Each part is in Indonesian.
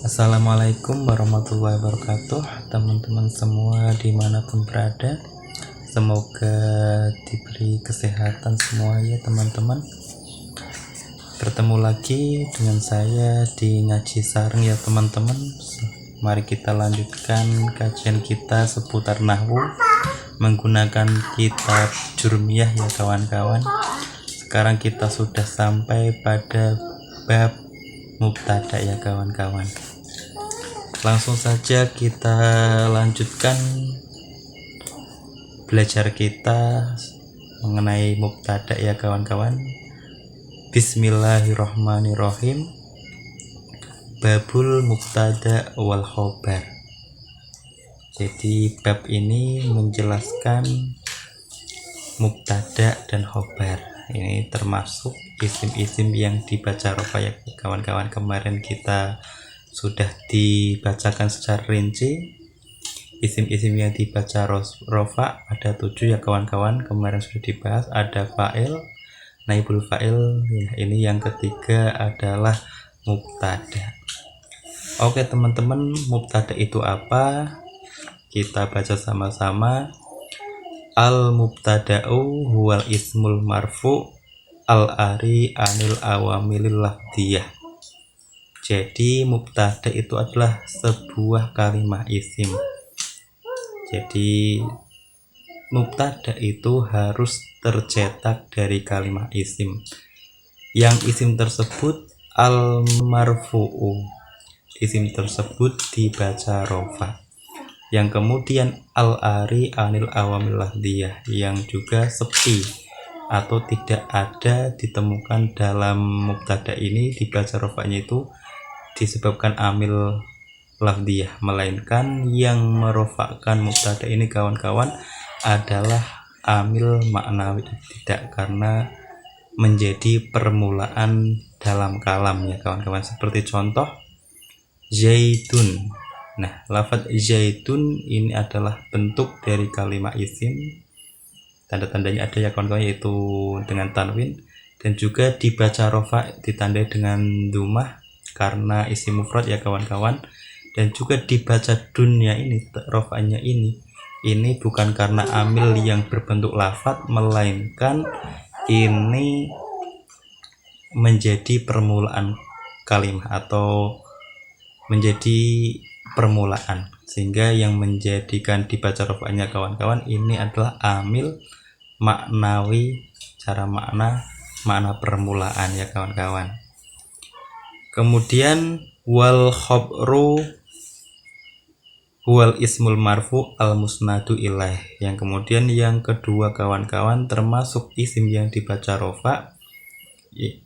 Assalamualaikum warahmatullahi wabarakatuh, teman-teman semua dimanapun berada. Semoga diberi kesehatan semua ya teman-teman. Bertemu lagi dengan saya di Ngaji Sareng ya teman-teman. Mari kita lanjutkan kajian kita seputar nahwu menggunakan kitab Jurmiyah ya kawan-kawan. Sekarang kita sudah sampai pada bab mubtada ya kawan-kawan. Langsung saja kita lanjutkan belajar kita mengenai mubtada ya kawan-kawan. Bismillahirrahmanirrahim. Babul mubtada wal khobar. Jadi bab ini menjelaskan mubtada dan khobar. Ini termasuk isim-isim yang dibaca rofa ya kawan-kawan. Kemarin kita sudah dibacakan secara rinci isim-isim yang dibaca rofa ada 7 ya kawan-kawan. Kemarin sudah dibahas, ada fa'il, naibul fa'il ya, ini yang ketiga adalah mubtada. Oke teman-teman, mubtada itu apa? Kita baca sama-sama. Al mubtada'u huwal ismul marfu al ari anil awamilil lafdiyah. Jadi mubtada itu adalah sebuah kalimat isim. Jadi mubtada itu harus tercetak dari kalimat isim. Yang isim tersebut al-marfu'u. Isim tersebut dibaca rofa. Yang kemudian al-ari anil awamil lahdiyah, yang juga sepi atau tidak ada ditemukan dalam mubtada ini dibaca rofanya itu disebabkan amil lafdiyah, melainkan yang merofakkan mubtada ini kawan-kawan adalah amil maknawi, tidak karena menjadi permulaan dalam kalam ya kawan-kawan. Seperti contoh zaitun. Nah, lafaz zaitun ini adalah bentuk dari kalimat isim. Tanda-tandanya ada ya kawan-kawan, yaitu dengan tanwin, dan juga dibaca rofa ditandai dengan dumah karena isim mufrad ya kawan-kawan. Dan juga dibaca dunya ini, rofanya ini bukan karena amil yang berbentuk lafaz, melainkan ini menjadi permulaan kalimat atau menjadi permulaan, sehingga yang menjadikan dibaca rofanya kawan-kawan ini adalah amil maknawi, cara makna permulaan ya kawan-kawan. Kemudian wal khobru huwal ismul marfu al musnadu ilaih. Yang kemudian yang kedua kawan-kawan, termasuk isim yang dibaca rofa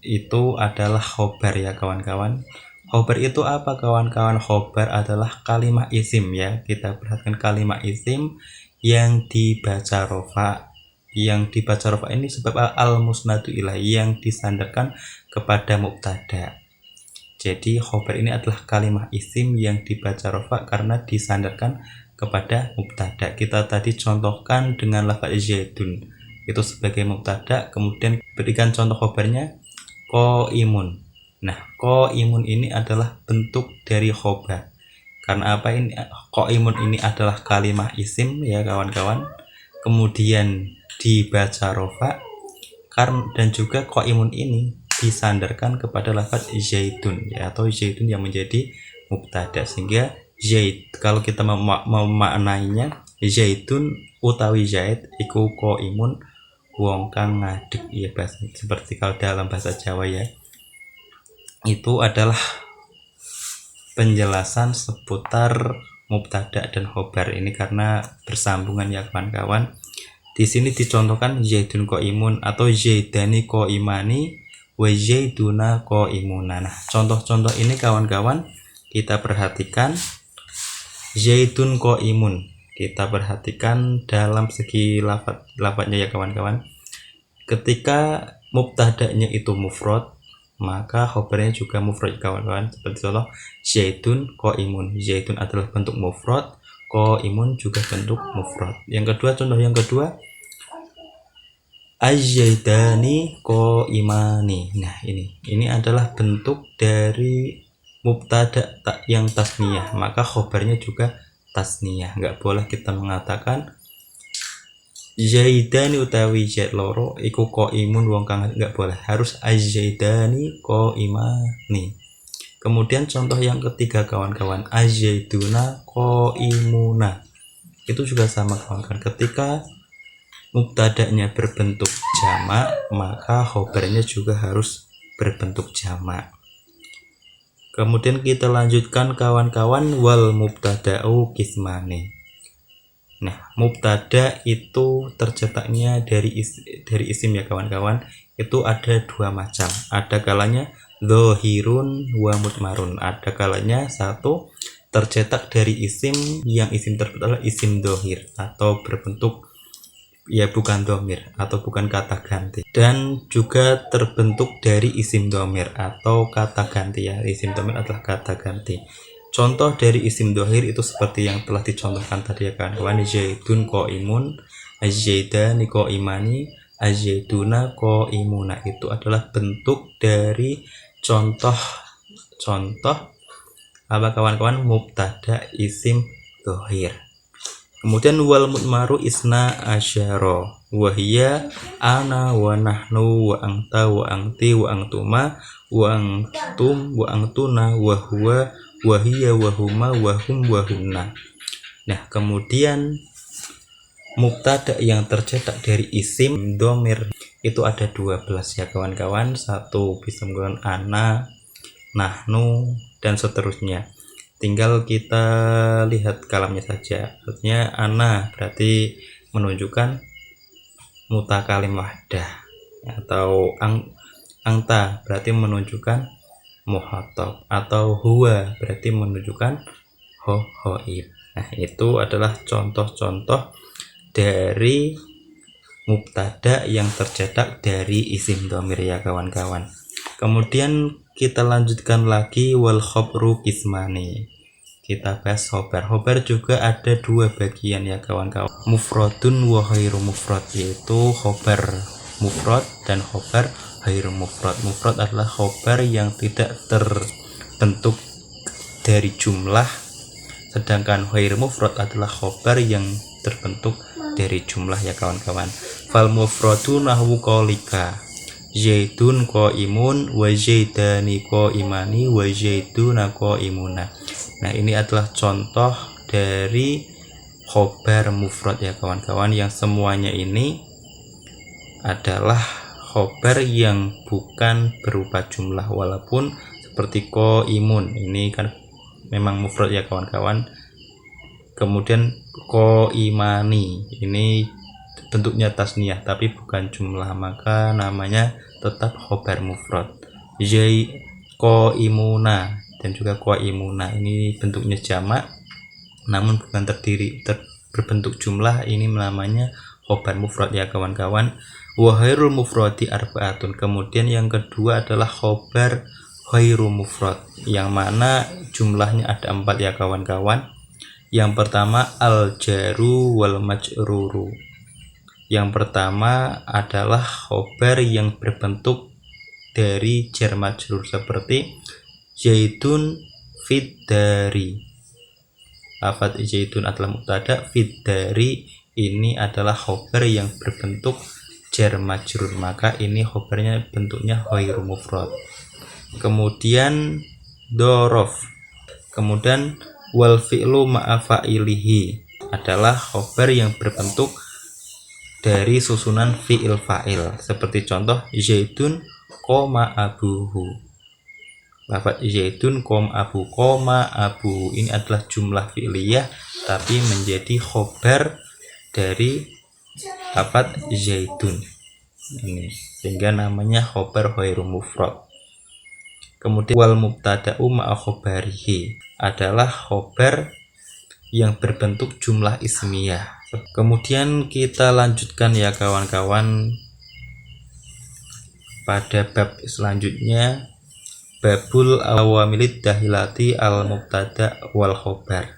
itu adalah khobar ya kawan-kawan. Khobar itu apa kawan-kawan? Khobar adalah kalimat isim ya. Kita perhatikan kalimat isim yang dibaca rofa. Yang dibaca rofa ini sebab al musnadu ilaih, yang disandarkan kepada mubtada. Jadi khobar ini adalah kalimat isim yang dibaca rofa karena disandarkan kepada mubtada. Kita tadi contohkan dengan lafaz zaitun itu sebagai mubtada, kemudian berikan contoh khobarnya qaimun. Nah, qaimun ini adalah bentuk dari khobar. Karena apa ini? Qaimun ini adalah kalimat isim ya kawan-kawan. Kemudian dibaca rofa dan juga qaimun ini disandarkan kepada lafaz zaitun ya, atau zaitun yang menjadi mubtada, sehingga kalau kita memaknainya zaitun utawi zait iku qaimun wong kang ngadeg ya, bahasa seperti kalau dalam bahasa Jawa ya. Itu adalah penjelasan seputar mubtada dan khobar ini karena bersambungan ya kawan-kawan. Di sini dicontohkan zaitun qaimun atau zaidani qaimani wa zaiduna qaimuna. Nah, contoh-contoh ini kawan-kawan kita perhatikan. Zaitun qaimun, kita perhatikan dalam segi lafadznya ya kawan-kawan. Ketika mubtadanya itu mufrad, maka khobarnya juga mufrad kawan-kawan. Seperti contoh zaitun qaimun. Zaitun adalah bentuk mufrad, qaimun juga bentuk mufrad. Yang kedua, contoh yang kedua, az-zaidani qaimani. Nah, ini adalah bentuk dari mubtada yang tasniyah, maka khobarnya juga tasniyah. Nggak boleh kita mengatakan Zaidani utawi zaid loro iku qaimun wong kang, nggak boleh, harus az-zaidani qaimani. Kemudian contoh yang ketiga kawan-kawan, az-zaiduna qaimuna. Itu juga sama kawan-kawan, ketika mubtada'nya berbentuk jamak maka khobarnya juga harus berbentuk jamak. Kemudian kita lanjutkan kawan-kawan, wal mubtada'u qismani. Nah, mubtada itu tercetaknya dari isim ya kawan-kawan, itu ada dua macam. Ada kalanya dhohirun wa mutmarun. Ada kalanya satu tercetak dari isim yang isim tersebut adalah isim dhohir atau berbentuk ya bukan dhamir atau bukan kata ganti, dan juga terbentuk dari isim dhamir atau kata ganti ya. Isim dhamir adalah kata ganti. Contoh dari isim dhohir itu seperti yang telah dicontohkan tadi ya kawan-kawan, zaidun qaimun, az-zaidani qaimani, az-zaiduna qaimuna. Itu adalah bentuk dari contoh apa kawan-kawan, mubtada isim dhohir. Kemudian wal mutmaru isna asyara wa hiya ana wa nahnu wa anta wa anti wa antuma wa antum wa antuna wa huwa wa hiya wa huma wa hum wa hunna. Nah, kemudian mubtada yang tercetak dari isim dhamir itu ada 12 ya kawan-kawan. Satu bisa menggunakan ana, nahnu, dan seterusnya. Tinggal kita lihat kalamnya saja. Artinya ana berarti menunjukkan mutakalim wahdah, atau angta berarti menunjukkan muhatab, atau huwa berarti menunjukkan hoib. Nah, itu adalah contoh-contoh dari mubtada yang tercetak dari isim dhamir ya kawan-kawan. Kemudian kita lanjutkan lagi, wal khobru qismani. Kita bahas khobar. Khobar juga ada dua bagian ya kawan-kawan, mufradun wa ghairu mufrad, yaitu khobar mufrad dan khobar ghairu mufrad. Mufrad adalah khobar yang tidak terbentuk dari jumlah, sedangkan ghairu mufrad adalah khobar yang terbentuk dari jumlah ya kawan-kawan. Fal mufradu nahwu qaulika zaidun qaimun wa zaidani qaimani wa zaiduna qaimuna. Nah, ini adalah contoh dari khobar mufrad ya kawan-kawan, yang semuanya ini adalah khobar yang bukan berupa jumlah, walaupun seperti qaimun ini kan memang mufrad ya kawan-kawan. Kemudian qaimani ini bentuknya tasniyah tapi bukan jumlah, maka namanya tetap khobar mufrad. Qaimuna dan juga qaimuna ini bentuknya jamak namun bukan berbentuk jumlah, ini namanya khobar mufrad ya kawan-kawan. Wa ghairul mufradi arba'atun. Kemudian yang kedua adalah khobar ghairu mufrad, yang mana jumlahnya ada 4 ya kawan-kawan. Yang pertama al jaru wal majruru. Yang pertama adalah khobar yang berbentuk dari jar majrur, seperti zaidun fid dari. Lafadz zaidun adalah mubtada, fid dari ini adalah khobar yang berbentuk jar majrur, maka ini khobarnya bentuknya ghairu mufrad. Kemudian dorof. Kemudian wal fi'lu ma'a fa'ilihi adalah khobar yang berbentuk dari susunan fi'il fa'il, seperti contoh zaidun qoma abuhu. Lafadz zaidun qom abu, qoma abu ini adalah jumlah fi'liyah tapi menjadi khobar dari lafadz zaidun ini, sehingga namanya khobar ghairu mufrad. Kemudian wal mubtada'u ma'a khobarihi adalah khobar yang berbentuk jumlah ismiyah. Kemudian kita lanjutkan ya kawan-kawan pada bab selanjutnya, babul awamilid dahilati al mubtada wal khobar.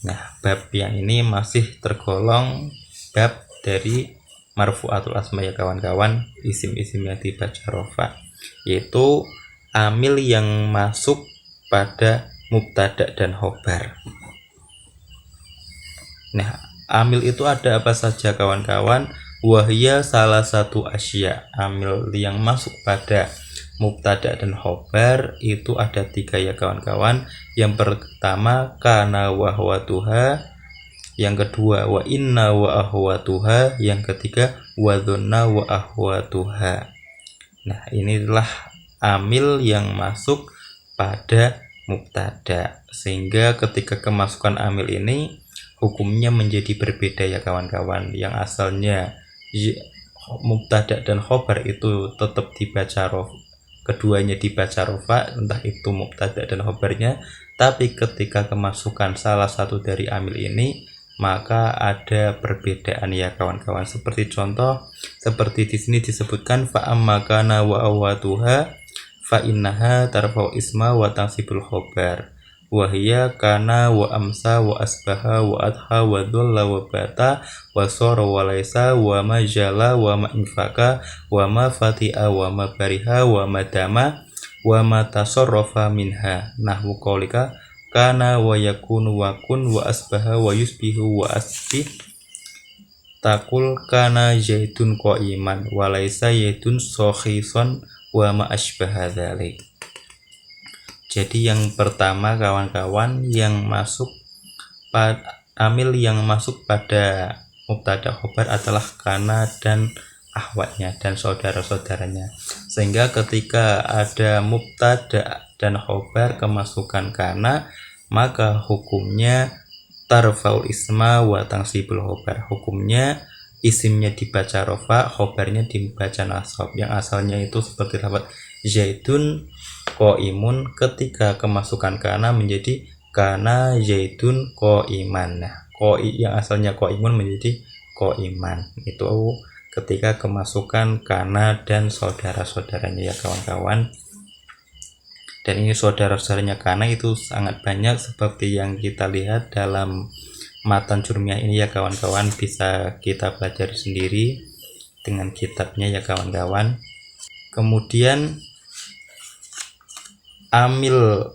Nah, bab yang ini masih tergolong bab dari marfu'atul asma ya kawan-kawan, isim-isim yang dibaca rofa, yaitu amil yang masuk pada mubtada dan khobar. Nah, amil itu ada apa saja kawan-kawan? Wahya salah satu asya. Amil yang masuk pada mubtada dan khobar itu ada 3 ya kawan-kawan. Yang pertama kana wa ahwatuha, yang kedua wa inna wa ahwatuha, yang ketiga wa dhunna wa ahwatuha. Nah, inilah amil yang masuk pada mubtada, sehingga ketika kemasukan amil ini hukumnya menjadi berbeda ya kawan-kawan. Yang asalnya mubtada dan khobar itu tetap dibaca keduanya dibaca rofa, entah itu mubtada dan khobarnya, tapi ketika kemasukan salah satu dari amil ini maka ada perbedaan ya kawan-kawan. Seperti contoh, seperti di sini disebutkan fa amma kana wa awatuha fa innaha tarfa'u isma wa tansibul khobar. Wahya kana wa amsa wa asbaha wa adha wa dhulla wa bata wa sora wa laisa wa majala wa ma infaka wa ma fati'a wa ma bariha wa madama wa ma tasarrafa minha. Nahwu qaulika kana wa yakunu wa kun wa asbaha wa yusbihu wa asbih takul kana zaitun qa'iman wa laisa yaitun sokhison wa ma asbaha dzalik. Jadi yang pertama kawan-kawan, yang masuk amil yang masuk pada mubtada khobar adalah kana dan ahwatnya dan saudara-saudaranya. Sehingga ketika ada mubtada dan khobar kemasukan kana, maka hukumnya tarfaul isma wa tansibul khobar. Hukumnya isimnya dibaca rofa, khobarnya dibaca nasab. Yang asalnya itu seperti lafaz zaitun qaimun, ketika kemasukan kana menjadi kana zaitun qaiman. Nah, yang asalnya qaimun menjadi qaiman. Itu ketika kemasukan kana dan saudara-saudaranya ya kawan-kawan. Dan ini saudara-saudaranya kana itu sangat banyak seperti yang kita lihat dalam matan Jurmiyah ini ya kawan-kawan. Bisa kita pelajari sendiri dengan kitabnya ya kawan-kawan. Kemudian amil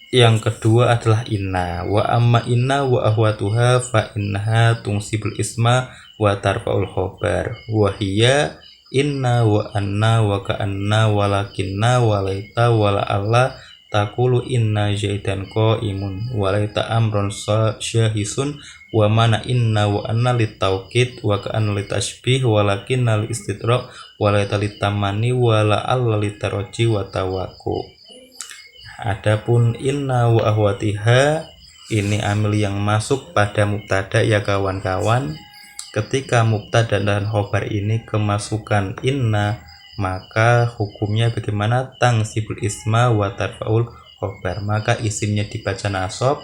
yang kedua adalah inna. Wa amma inna wa ahwatuha fa innaha tunsibul isma wa tarfa'ul khobar. Wa hiya inna wa anna wa ka'anna walakinna walaita wala Allah taqulu inna zaidan qaimun walaita amron syahisun wa mana inna wa anna litauqid wa ka'anna litashbih walakinna liistidrak walaita litamani wala Allah litaroji wa tawaku. Adapun inna wa ahwatiha, ini amil yang masuk pada mubtada ya kawan-kawan. Ketika mubtada dan khobar ini kemasukan inna, maka hukumnya bagaimana? Tansibul isma wa tarfaul khobar. Maka isimnya dibaca nasab,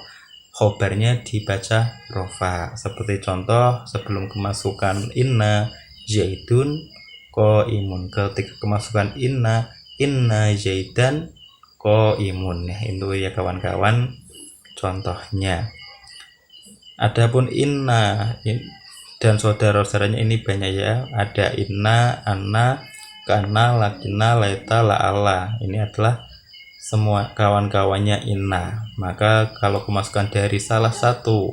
khobarnya dibaca rofa. Seperti contoh sebelum kemasukan inna zaidun qaimun. Ketika kemasukan inna zaidan qaimun. Itu ya kawan-kawan contohnya. Adapun inna dan saudara-saudaranya ini banyak ya. Ada inna, anna, kana, lakinna, laita, la'alla. Ini adalah semua kawan-kawannya inna. Maka kalau kemasukan dari salah satu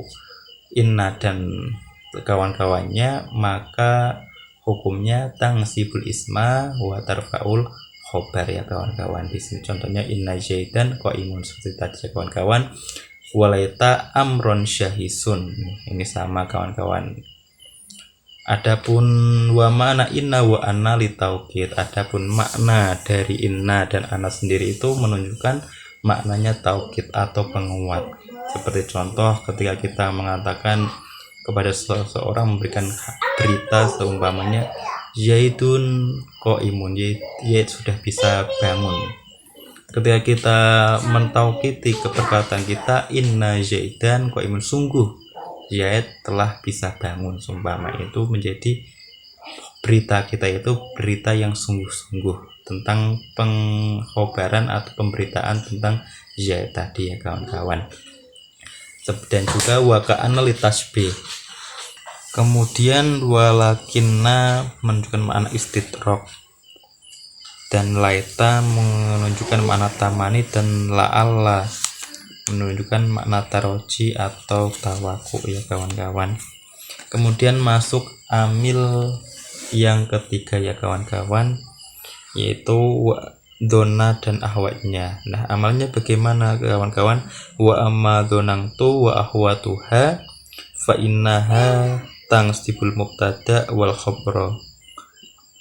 inna dan kawan-kawannya, maka hukumnya tansibul isma wa tarfaul khobar ya kawan-kawan. Di sini contohnya inna zaidan qaimun seperti tadi ya kawan-kawan. Walaita amron syahisun. Ini sama kawan-kawan. Adapun wa mana inna wa anna litauqid. Adapun makna dari inna dan anna sendiri itu menunjukkan maknanya tauqid atau penguat. Seperti contoh ketika kita mengatakan kepada seseorang, memberikan berita seumpamanya zaidun qaimun, Zaid sudah bisa bangun. Ketika kita mentaukiti perkataan kita inna zaidan qaimun, sungguh Zaid telah bisa bangun, seumpama itu menjadi berita kita itu berita yang sungguh-sungguh tentang pengkhobaran atau pemberitaan tentang Zaid tadi ya kawan-kawan. Dan juga wa ka'anna litasbih. Kemudian walakinna menunjukkan makna istidrak. dan laita menunjukkan makna tamani, dan la'alla menunjukkan makna taroji atau tawaku ya kawan-kawan. Kemudian masuk amil yang ketiga ya kawan-kawan, yaitu dona dan ahwatnya. Nah, amalnya bagaimana kawan-kawan? Wa amma donangtu wa ahwatuha fa innaha tangsibul mubtada wal khabra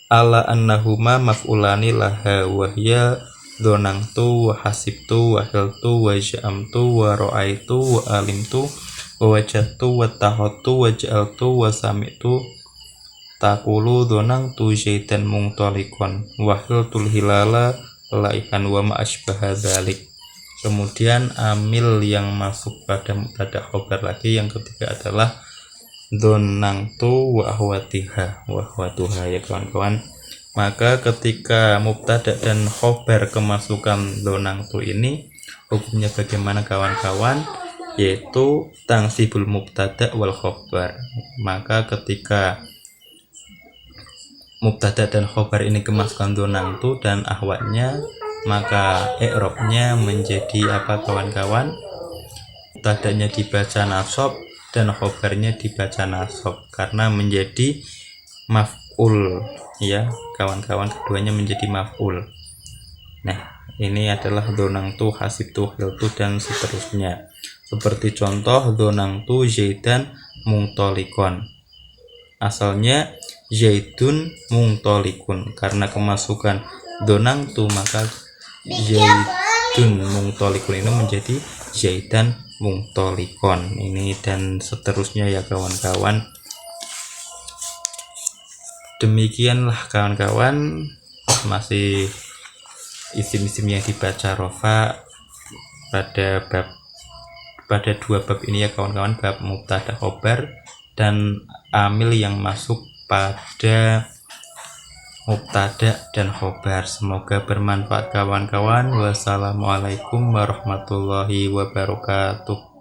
ala annahuma maf'ulani laha wa hiya donangtu wa hasibtu wa hiltu wa ja'amtu wa ra'aitu wa alimtu wa wajadtu wa tahottu wa ja'altu wa sami'tu takulu donangtu syaitan mungtolikon wahiltul hilala laihan wa ma'asbaha dzalik. Kemudian amil yang masuk pada mubtada khobar lagi yang ketiga adalah donangtu wa ahwatiha wa ahwatuha ya kawan-kawan. Maka ketika mubtada dan khobar kemasukan donangtu ini, hukumnya bagaimana kawan-kawan? Yaitu tangsibul mubtada wal khobar. Maka ketika mubtada dan khobar ini kemasukan donangtu dan ahwatnya, maka i'rabnya menjadi apa kawan-kawan? Mubtadanya dibaca nasab dan khobarnya dibaca nasab karena menjadi maf'ul ya kawan-kawan, keduanya menjadi maf'ul. Nah, ini adalah donangtu, hasibtu, hiltu dan seterusnya. Seperti contoh donangtu zaidan mungtolikon. Asalnya zaidun mungtolikun, karena kemasukan donangtu maka zaidun mungtolikun ini menjadi zaidan mungtolikon. Ini dan seterusnya ya kawan-kawan. Demikianlah kawan-kawan, masih isim-isim yang dibaca rofa pada dua bab ini ya kawan-kawan, bab mubtada khobar dan amil yang masuk pada mubtada dan khobar. Semoga bermanfaat kawan-kawan. Wassalamualaikum warahmatullahi wabarakatuh.